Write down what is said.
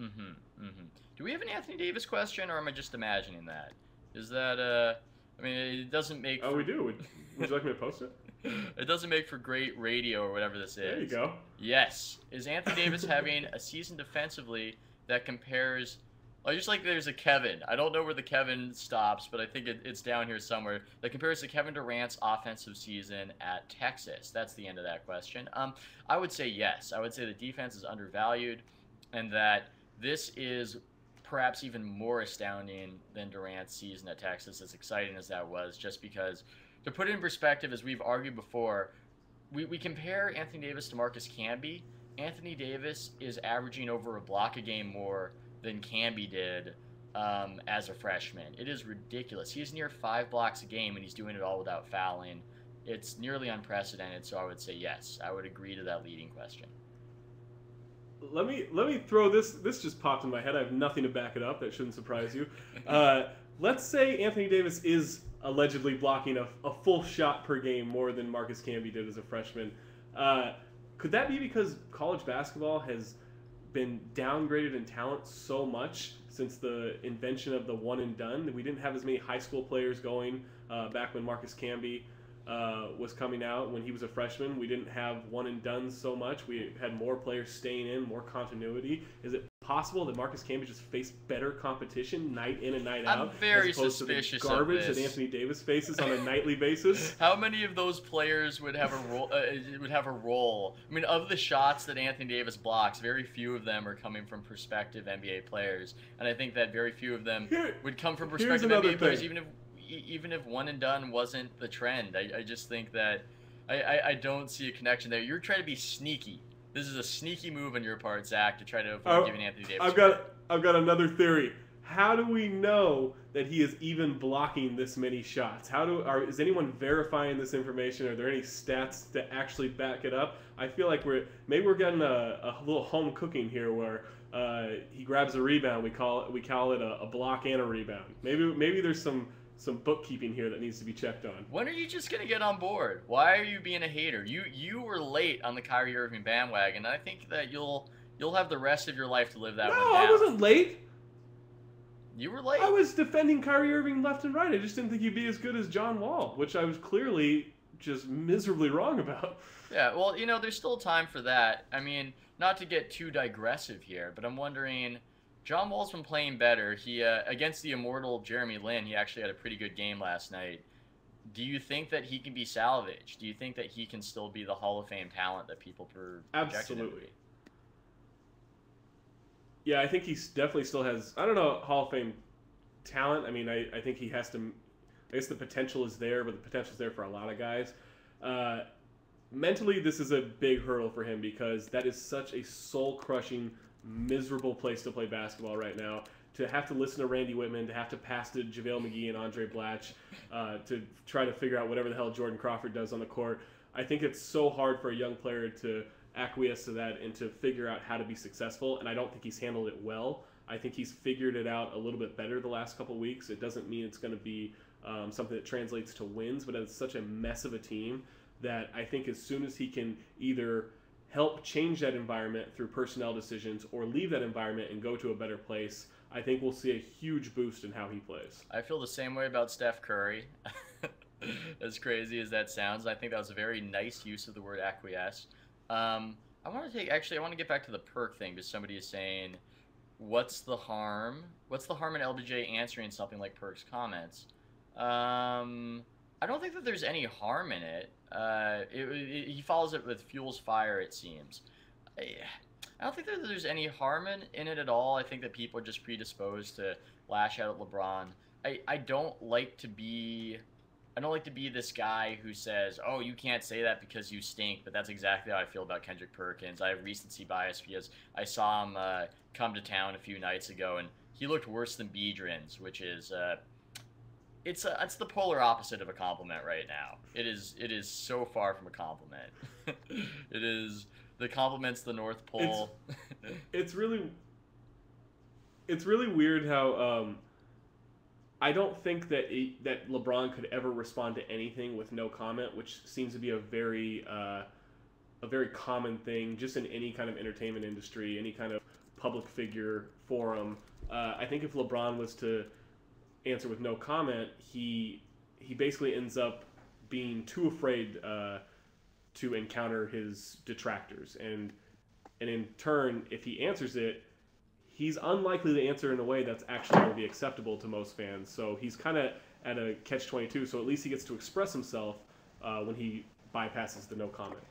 Mm-hmm. Mm-hmm. Do we have an Anthony Davis question, or am I just imagining that? Is that I mean, it doesn't make Oh, for we do. Would you like me to post it? it doesn't make for great radio or whatever this There you is. go. Yes. Is Anthony Davis having a season defensively that compares? I just like there's a Kevin. I don't know where the Kevin stops, but I think it's down here somewhere. That compares to Kevin Durant's offensive season at Texas. That's the end of that question. I would say yes. I would say the defense is undervalued, and that this is perhaps even more astounding than Durant's season at Texas, as exciting as that was, just because, to put it in perspective, as we've argued before, we compare Anthony Davis to Marcus Camby. Anthony Davis is averaging over a block a game more than Camby did as a freshman. It is ridiculous. He's near 5 blocks a game, and he's doing it all without fouling. It's nearly unprecedented, so I would say yes. I would agree to that leading question. Let me throw this. This just popped in my head. I have nothing to back it up. That shouldn't surprise you. Let's say Anthony Davis is allegedly blocking a full shot per game more than Marcus Camby did as a freshman. Could that be because college basketball has been downgraded in talent so much since the invention of the one and done that we didn't have as many high school players going back when Marcus Camby was coming out when he was a freshman? We didn't have one and done so much. We had more players staying in, more continuity. Is it possible that Marcus Camby just faced better competition night in and night out? I'm very as opposed suspicious to the garbage of this. that Anthony Davis faces on a nightly basis? How many of those players would have a role? I mean, of the shots that Anthony Davis blocks, very few of them are coming from prospective NBA players, and I think that very few of them would come from prospective NBA players, even if one and done wasn't the trend. I just think that I don't see a connection there. You're trying to be sneaky. This is a sneaky move on your part, Zach, to try to avoid giving Anthony Davis I've got another theory. How do we know that he is even blocking this many shots? Is anyone verifying this information? Are there any stats to actually back it up? I feel like we're getting a little home cooking here, where he grabs a rebound. We call it a block and a rebound. Maybe there's some bookkeeping here that needs to be checked on. When are you just going to get on board? Why are you being a hater? You were late on the Kyrie Irving bandwagon, and I think that you'll have the rest of your life to live that one down. No, I wasn't late. You were late. I was defending Kyrie Irving left and right. I just didn't think he'd be as good as John Wall, which I was clearly just miserably wrong about. Yeah, well, there's still time for that. I mean, not to get too digressive here, but I'm wondering, John Wall's been playing better. He against the immortal Jeremy Lin, he actually had a pretty good game last night. Do you think that he can be salvaged? Do you think that he can still be the Hall of Fame talent that people projected him to be? Yeah, I think he definitely still has, I don't know, Hall of Fame talent. I mean, I think he has to, I guess the potential is there, but the potential is there for a lot of guys. Mentally, this is a big hurdle for him because that is such a soul-crushing, miserable place to play basketball right now. To have to listen to Randy Whitman, to have to pass to JaVale McGee and Andre Blatch, to try to figure out whatever the hell Jordan Crawford does on the court. I think it's so hard for a young player to acquiesce to that and to figure out how to be successful, and I don't think he's handled it well. I think he's figured it out a little bit better the last couple of weeks. It doesn't mean it's going to be something that translates to wins, but it's such a mess of a team that I think as soon as he can either help change that environment through personnel decisions or leave that environment and go to a better place, I think we'll see a huge boost in how he plays. I feel the same way about Steph Curry. As crazy as that sounds, I think that was a very nice use of the word acquiesce. I want to get back to the perk thing, because somebody is saying, what's the harm? What's the harm in LBJ answering something like Perk's comments? I don't think that there's any harm in it. He follows it with fuels fire, it seems. I don't think that there's any harm in it at all. I think that people are just predisposed to lash out at LeBron. I don't like to be this guy who says, oh, you can't say that because you stink, but that's exactly how I feel about Kendrick Perkins. I have recency bias because I saw him come to town a few nights ago, and he looked worse than Biedrins, which is it's the polar opposite of a compliment right now. It is so far from a compliment. It is the compliment's the North Pole. It's really weird how I don't think that LeBron could ever respond to anything with no comment, which seems to be a very common thing just in any kind of entertainment industry, any kind of public figure forum. I think if LeBron was to answer with no comment, he basically ends up being too afraid to encounter his detractors, and in turn, if he answers it, he's unlikely to answer in a way that's actually going to be acceptable to most fans. So he's kind of at a catch-22. So at least he gets to express himself when he bypasses the no comment.